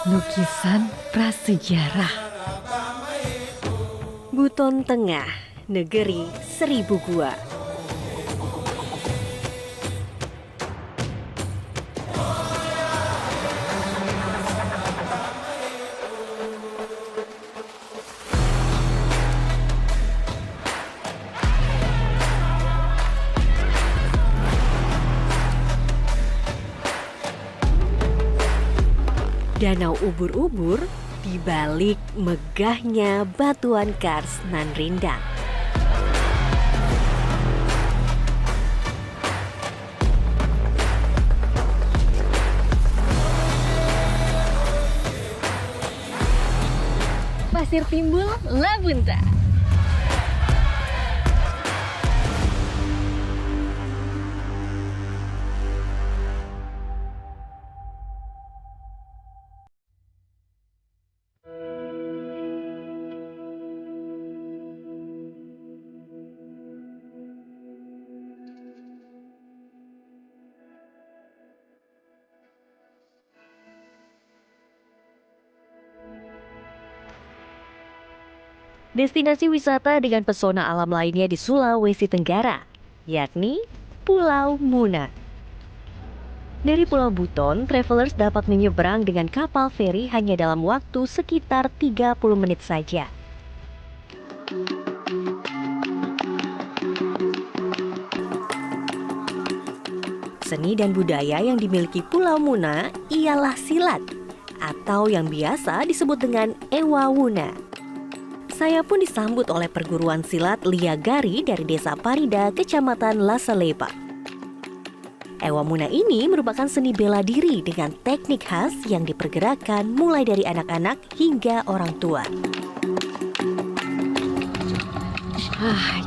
Lukisan prasejarah. Buton Tengah, negeri seribu gua. Danau ubur-ubur di balik megahnya batuan kars nan rindang. Pasir Timbul, Labunta. Destinasi wisata dengan pesona alam lainnya di Sulawesi Tenggara, yakni Pulau Muna. Dari Pulau Buton, travelers dapat menyeberang dengan kapal feri hanya dalam waktu sekitar 30 menit saja. Seni dan budaya yang dimiliki Pulau Muna ialah silat, atau yang biasa disebut dengan Ewa Wuna. Saya pun disambut oleh perguruan silat Liagari dari Desa Parida, Kecamatan Lasaleba. Ewa Muna ini merupakan seni bela diri dengan teknik khas yang dipergerakkan mulai dari anak-anak hingga orang tua.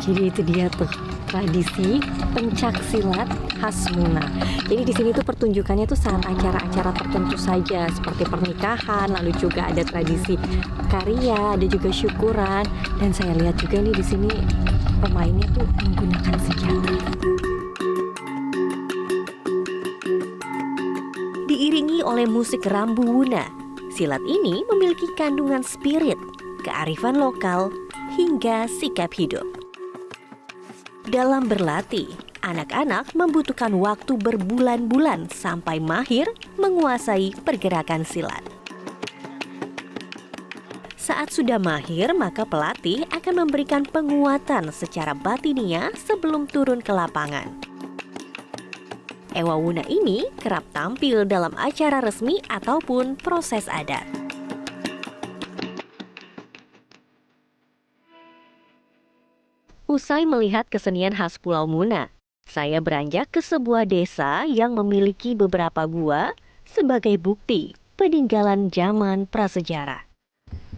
Jadi itu dia tuh tradisi pencak silat khas Muna. Jadi di sini tuh pertunjukannya tuh saat acara-acara tertentu saja, seperti pernikahan, lalu juga ada tradisi karya, ada juga syukuran, dan saya lihat juga nih di sini pemainnya tuh menggunakan senjata. Diiringi oleh musik rambu Wuna, silat ini memiliki kandungan spirit, kearifan lokal, hingga sikap hidup. Dalam berlatih, anak-anak membutuhkan waktu berbulan-bulan sampai mahir menguasai pergerakan silat. Saat sudah mahir, maka pelatih akan memberikan penguatan secara batinia sebelum turun ke lapangan. Ewa Wuna ini kerap tampil dalam acara resmi ataupun proses adat. Usai melihat kesenian khas Pulau Muna, saya beranjak ke sebuah desa yang memiliki beberapa gua sebagai bukti peninggalan zaman prasejarah.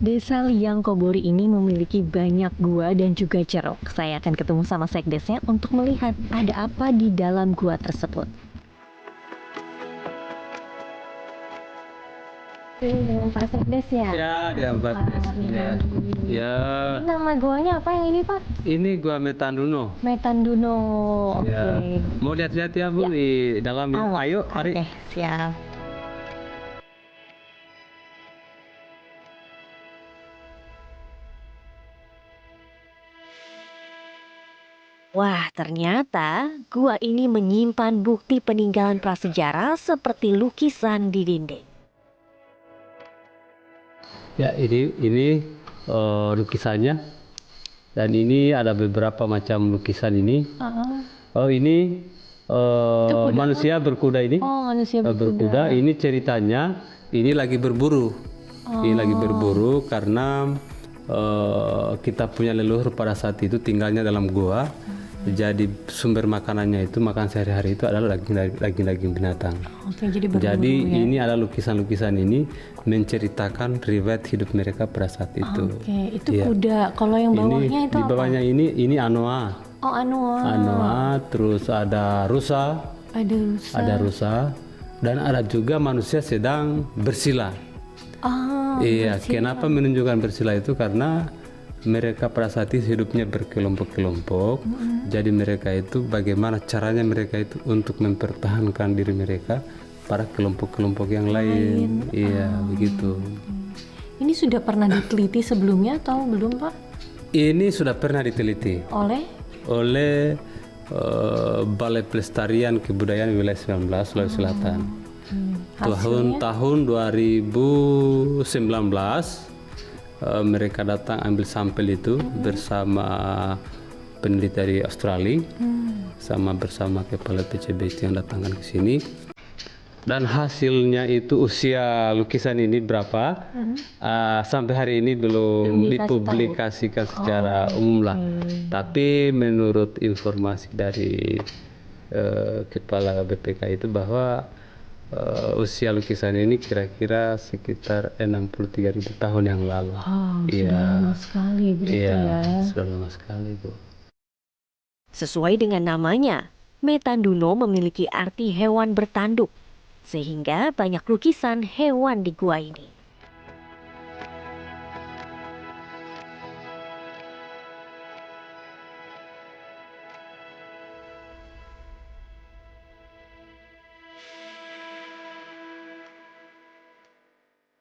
Desa Liang Kobori ini memiliki banyak gua dan juga ceruk. Saya akan ketemu sama sekdesnya untuk melihat ada apa di dalam gua tersebut. Dengan Pak Sekdes ya? Ya, Pak. Ya. Nama guanya apa yang ini, Pak? Ini gua Metanduno. Metanduno. Oke. Ya. Mau lihat-lihat ya, Bu, di dalam. Ayo, mari. Oke, siap. Wah, ternyata gua ini menyimpan bukti peninggalan prasejarah seperti lukisan di dinding. Ya, ini lukisannya. Dan ini ada beberapa macam lukisan ini. Oh, ini manusia berkuda ini. Oh, manusia berkuda. Ini ceritanya, ini lagi berburu. Ini lagi berburu karena kita punya leluhur pada saat itu tinggalnya dalam gua. Jadi sumber makanannya itu, makan sehari-hari itu adalah daging binatang. Oke, jadi berburu ya. Ini ada lukisan-lukisan ini menceritakan riwayat hidup mereka pada saat itu. Oke, itu kuda. Kalau yang bawahnya itu di apa? bawahnya ini anoa. Oh, anoa. Anoa, terus ada rusa. Ada rusa. Dan ada juga manusia sedang bersila. Iya, kenapa menunjukkan bersila itu? Karena mereka pada saat itu hidupnya berkelompok-kelompok. Jadi mereka itu bagaimana caranya mereka itu untuk mempertahankan diri mereka para kelompok-kelompok yang lain. Iya, begitu. Ini sudah pernah diteliti sebelumnya atau belum, Pak? Ini sudah pernah diteliti Oleh Balai Pelestarian Kebudayaan Wilayah 19 Sulawesi Selatan. Tahun 2019 mereka datang ambil sampel itu bersama peneliti dari Australia, sama bersama kepala PCBC yang datangkan ke sini. Dan hasilnya itu usia lukisan ini berapa? Sampai hari ini belum dipublikasikan secara umum lah. Tapi menurut informasi dari kepala BPK itu bahwa usia lukisan ini kira-kira sekitar 63.000 tahun yang lalu. Sudah lama sekali begitu ya. Sudah lama sekali, Bu. Sesuai dengan namanya, Metanduno memiliki arti hewan bertanduk, sehingga banyak lukisan hewan di gua ini.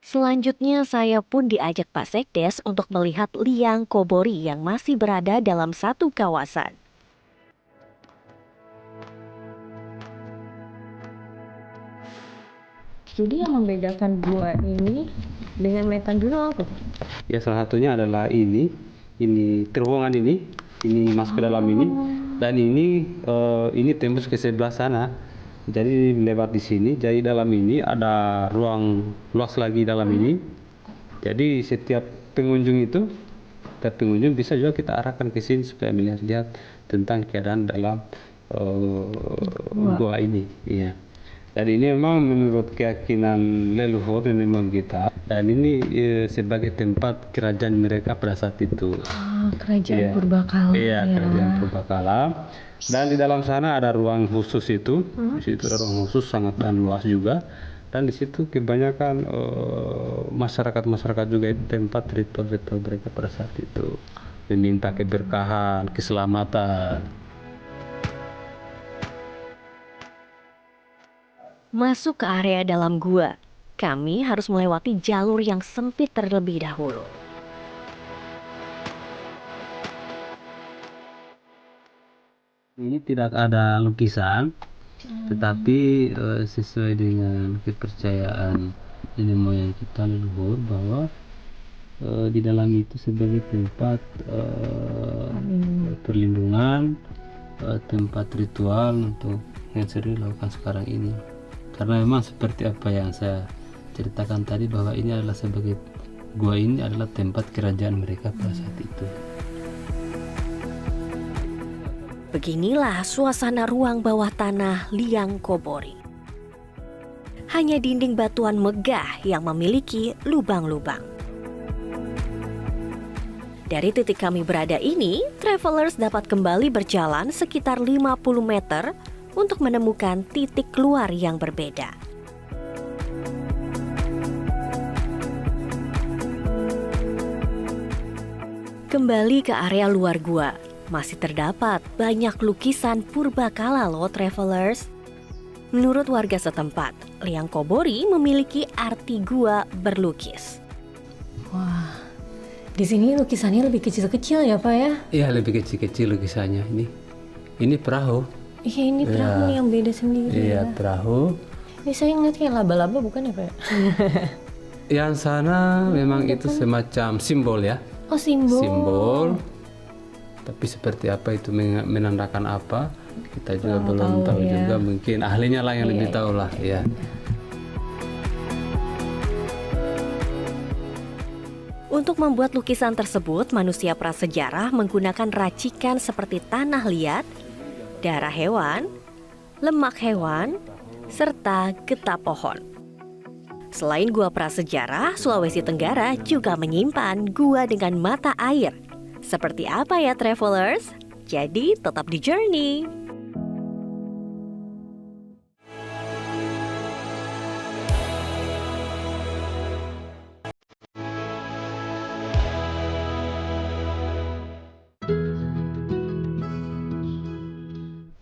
Selanjutnya saya pun diajak Pak Sekdes untuk melihat liang kobori yang masih berada dalam satu kawasan. Jadi yang membedakan gua ini dengan Metanduno apa? Ya, salah satunya adalah ini terowongan ini masuk ke dalam ini, dan ini tembus ke sebelah sana. Jadi lewat di sini, jadi dalam ini ada ruang luas lagi dalam ini. Jadi setiap pengunjung bisa juga kita arahkan ke sini supaya melihat tentang keadaan dalam gua ini. Iya. Dan ini memang menurut keyakinan leluhur memang kita. Dan ini sebagai tempat kerajaan mereka pada saat itu. Kerajaan Purbakala. Iya, kerajaan Purbakala. Dan di dalam sana ada ruang khusus itu. Di situ ada ruang khusus sangat dan luas juga. Dan di situ kebanyakan masyarakat juga itu tempat ritual-ritual mereka pada saat itu. Meminta keberkahan, keselamatan. Masuk ke area dalam gua, kami harus melewati jalur yang sempit terlebih dahulu. Ini tidak ada lukisan, tetapi sesuai dengan kepercayaan nenek moyang kita leluhur bahwa di dalam itu sebagai tempat perlindungan, tempat ritual untuk yang sering dilakukan sekarang ini. Karena memang seperti apa yang saya ceritakan tadi, bahwa ini adalah sebagai gua ini adalah tempat kerajaan mereka pada saat itu. Beginilah suasana ruang bawah tanah liang kobori. Hanya dinding batuan megah yang memiliki lubang-lubang. Dari titik kami berada ini, travelers dapat kembali berjalan sekitar 50 meter untuk menemukan titik keluar yang berbeda. Kembali ke area luar gua, masih terdapat banyak lukisan purbakala loh travelers. Menurut warga setempat, liang kobori memiliki arti gua berlukis. Wah, di sini lukisannya lebih kecil-kecil ya, Pak ya? Iya, lebih kecil-kecil lukisannya ini. Ini perahu. Iya, ini perahu nih yang beda sendiri. Iya, perahu. Ini saya ngeliat kayak laba-laba bukan ya, Pak? Yang sana memang itu semacam simbol ya. Oh, simbol. Simbol. Tapi seperti apa itu menandakan apa, kita juga belum tahu ya. juga. Mungkin ahlinya lah yang lebih tahu lah ya. Untuk membuat lukisan tersebut, manusia prasejarah menggunakan racikan seperti tanah liat, darah hewan, lemak hewan, serta getah pohon. Selain gua prasejarah, Sulawesi Tenggara juga menyimpan gua dengan mata air. Seperti apa ya travelers? Jadi tetap di journey.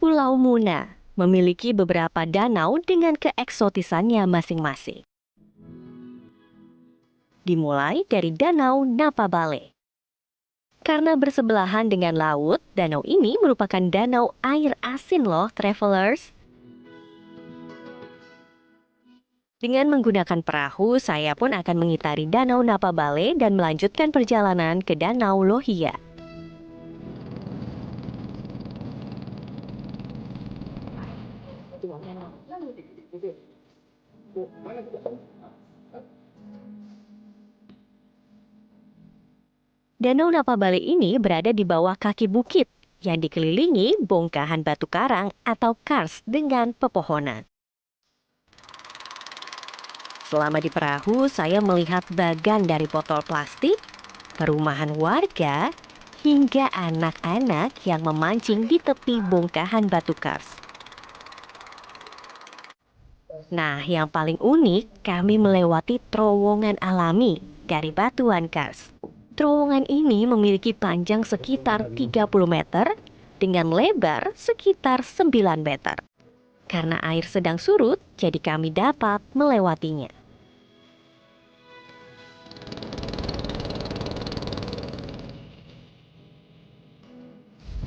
Pulau Muna memiliki beberapa danau dengan keeksotisannya masing-masing. Dimulai dari Danau Napabale. Karena bersebelahan dengan laut, danau ini merupakan danau air asin loh, travelers. Dengan menggunakan perahu, saya pun akan mengitari Danau Napabale dan melanjutkan perjalanan ke Danau Lohia. Danau Napabale ini berada di bawah kaki bukit yang dikelilingi bongkahan batu karang atau kars dengan pepohonan. Selama di perahu, saya melihat bagan dari botol plastik, perumahan warga, hingga anak-anak yang memancing di tepi bongkahan batu kars. Nah, yang paling unik, kami melewati terowongan alami dari batuan kars. Terowongan ini memiliki panjang sekitar 30 meter dengan lebar sekitar 9 meter. Karena air sedang surut, jadi kami dapat melewatinya.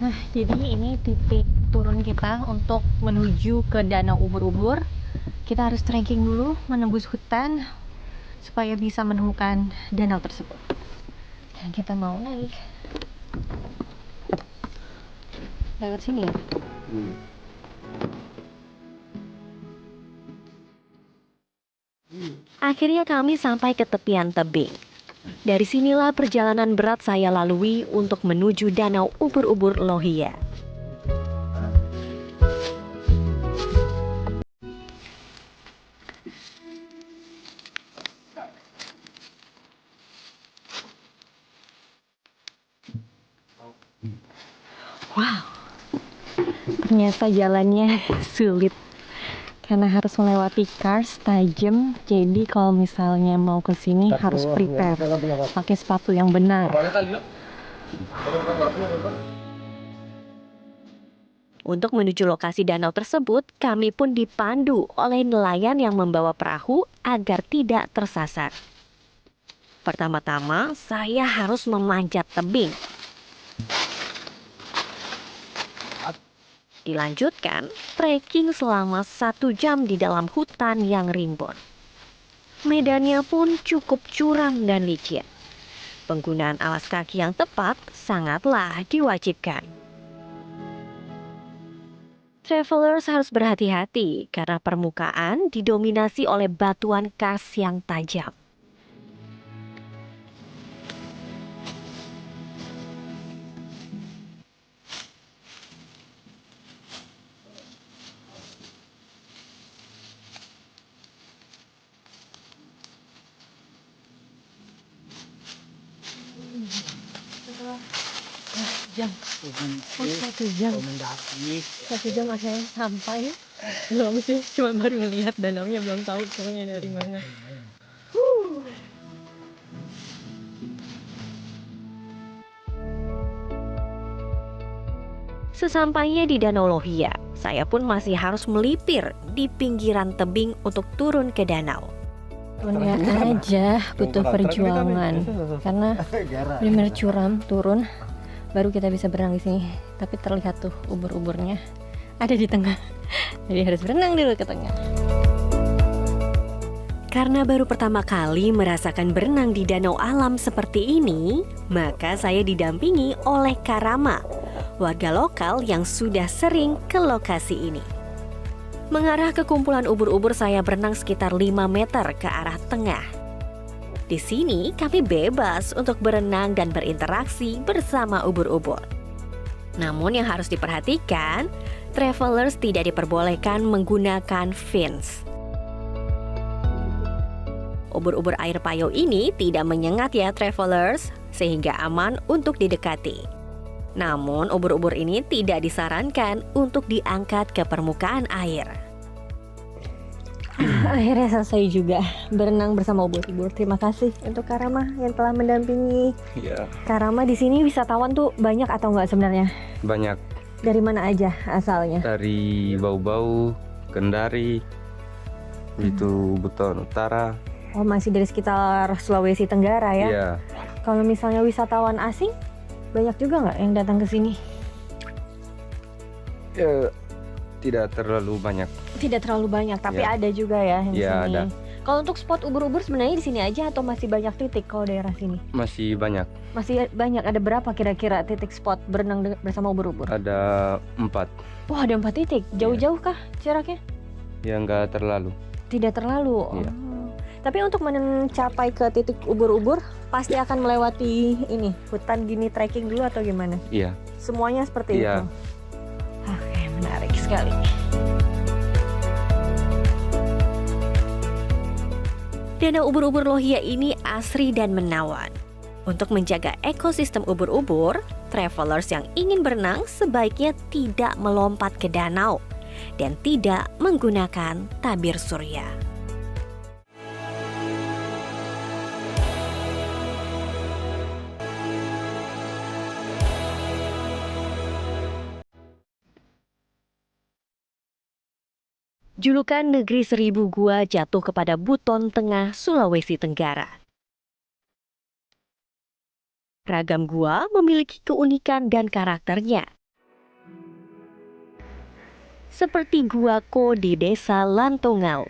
Nah, jadi ini titik turun kita untuk menuju ke Danau Ubur-Ubur. Kita harus trekking dulu, menembus hutan supaya bisa menemukan danau tersebut. Dan kita mau naik lewat sini ya. Akhirnya kami sampai ke tepian tebing. Dari sinilah perjalanan berat saya lalui untuk menuju Danau Ubur-Ubur Lohia. Wow, ternyata jalannya sulit karena harus melewati kars tajam. Jadi kalau misalnya mau ke sini harus prepare, pakai sepatu yang benar. Untuk menuju lokasi danau tersebut, kami pun dipandu oleh nelayan yang membawa perahu agar tidak tersasar. Pertama-tama, saya harus memanjat tebing. Dilanjutkan, trekking selama 1 jam di dalam hutan yang rimbun. Medannya pun cukup curam dan licin. Penggunaan alas kaki yang tepat sangatlah diwajibkan. Travelers harus berhati-hati karena permukaan didominasi oleh batuan kars yang tajam. Satu jam akhirnya sampai. Belum sih, cuma baru ngelihat danaunya, belum tahu turunnya dari mana. Sesampainya di Danau Lohia, saya pun masih harus melipir di pinggiran tebing untuk turun ke danau. Turunnya aja butuh perjuangan karena benar curam turun. Baru kita bisa berenang di sini. Tapi terlihat tuh ubur-uburnya ada di tengah. Jadi harus berenang dulu ke tengah. Karena baru pertama kali merasakan berenang di danau alam seperti ini, maka saya didampingi oleh Karama, warga lokal yang sudah sering ke lokasi ini. Mengarah ke kumpulan ubur-ubur, saya berenang sekitar 5 meter ke arah tengah. Di sini kami bebas untuk berenang dan berinteraksi bersama ubur-ubur. Namun yang harus diperhatikan, travelers tidak diperbolehkan menggunakan fins. Ubur-ubur air payo ini tidak menyengat ya travelers, sehingga aman untuk didekati. Namun ubur-ubur ini tidak disarankan untuk diangkat ke permukaan air. Akhirnya selesai juga berenang bersama ubur-ubur. Terima kasih untuk Karama yang telah mendampingi. Iya, Karama, di sini wisatawan tuh banyak atau enggak sebenarnya? banyak. Dari mana aja asalnya? Dari Bau-Bau, Kendari, itu Buton Utara. Oh, masih dari sekitar Sulawesi Tenggara ya? Iya. Kalau misalnya wisatawan asing, banyak juga nggak yang datang ke sini? Ya, tidak terlalu banyak. Tidak terlalu banyak, tapi Ya. ada juga ya di Ya, sini. ada. Kalau untuk spot ubur-ubur sebenarnya di sini aja atau masih banyak titik kalau daerah sini? Masih banyak. Masih banyak, ada berapa kira-kira titik spot berenang bersama ubur-ubur? Ada 4. Wah, ada 4 titik. Jauh-jauh kah jaraknya? Ya nggak terlalu. Tidak terlalu. Iya. Oh. Tapi untuk mencapai ke titik ubur-ubur pasti akan melewati ini hutan gini, trekking dulu atau gimana? Iya. Semuanya seperti Iya. itu. Oke, menarik sekali. Danau ubur-ubur Lohia ini asri dan menawan. Untuk menjaga ekosistem ubur-ubur, travelers yang ingin berenang sebaiknya tidak melompat ke danau dan tidak menggunakan tabir surya. Julukan Negeri Seribu Gua jatuh kepada Buton Tengah, Sulawesi Tenggara. Ragam gua memiliki keunikan dan karakternya. Seperti Gua Ko di Desa Lantongau.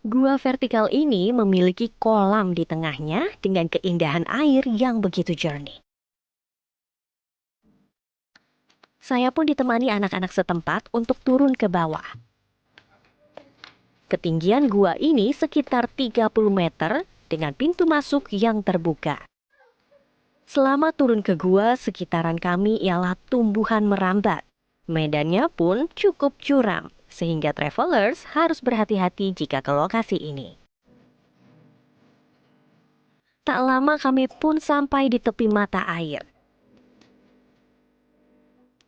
Gua vertikal ini memiliki kolam di tengahnya dengan keindahan air yang begitu jernih. Saya pun ditemani anak-anak setempat untuk turun ke bawah. Ketinggian gua ini sekitar 30 meter dengan pintu masuk yang terbuka. Selama turun ke gua, sekitaran kami ialah tumbuhan merambat. Medannya pun cukup curam, sehingga travelers harus berhati-hati jika ke lokasi ini. Tak lama kami pun sampai di tepi mata air.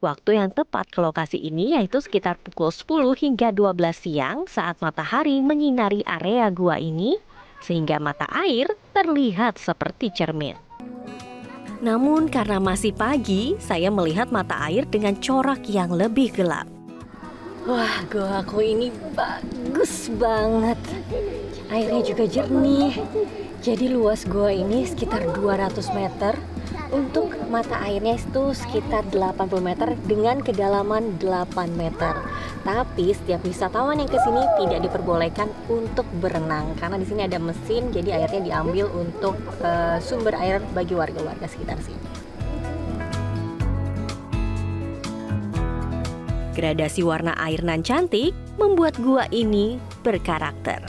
Waktu yang tepat ke lokasi ini yaitu sekitar pukul 10 hingga 12 siang saat matahari menyinari area gua ini, sehingga mata air terlihat seperti cermin. Namun karena masih pagi, saya melihat mata air dengan corak yang lebih gelap. Wah, gua aku ini bagus banget. Airnya juga jernih. Jadi luas gua ini sekitar 200 meter. Untuk mata airnya itu sekitar 80 meter dengan kedalaman 8 meter. Tapi setiap wisatawan yang kesini tidak diperbolehkan untuk berenang karena di sini ada mesin, jadi airnya diambil untuk sumber air bagi warga-warga sekitar sini. Gradasi warna air nan cantik membuat gua ini berkarakter.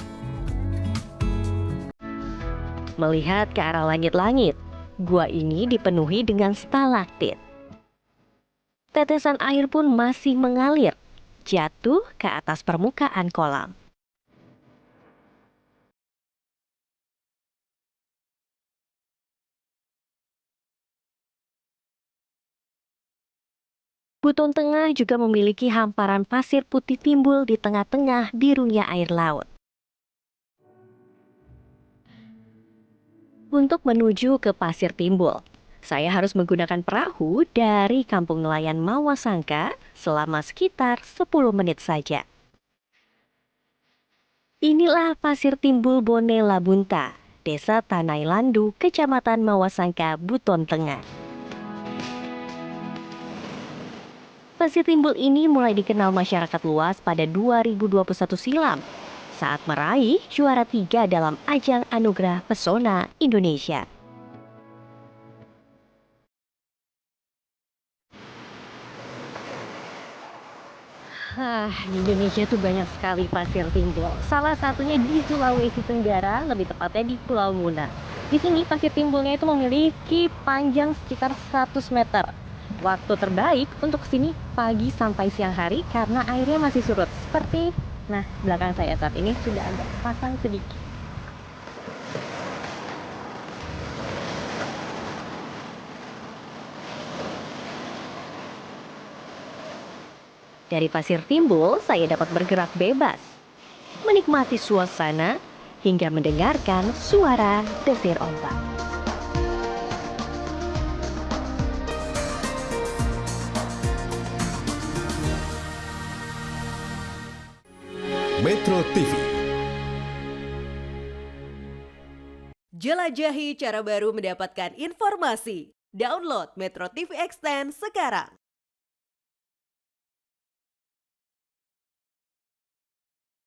Melihat ke arah langit-langit, gua ini dipenuhi dengan stalaktit. Tetesan air pun masih mengalir, jatuh ke atas permukaan kolam. Buton Tengah juga memiliki hamparan pasir putih timbul di tengah-tengah birunya air laut. Untuk menuju ke Pasir Timbul, saya harus menggunakan perahu dari Kampung Nelayan Mawasangka selama sekitar 10 menit saja. Inilah Pasir Timbul Bone Labunta, Desa Tanai Landu, Kecamatan Mawasangka, Buton Tengah. Pasir Timbul ini mulai dikenal masyarakat luas pada 2021 silam saat meraih juara 3 dalam ajang Anugerah Pesona Indonesia. Di Indonesia tuh banyak sekali pasir timbul. Salah satunya di Sulawesi Tenggara, lebih tepatnya di Pulau Muna. Di sini pasir timbulnya itu memiliki panjang sekitar 100 meter. Waktu terbaik untuk kesini pagi sampai siang hari karena airnya masih surut. Seperti belakang saya saat ini sudah agak pasang sedikit. Dari pasir timbul, saya dapat bergerak bebas, menikmati suasana hingga mendengarkan suara desir ombak. Metro TV. Jelajahi cara baru mendapatkan informasi. Download Metro TV Extend sekarang.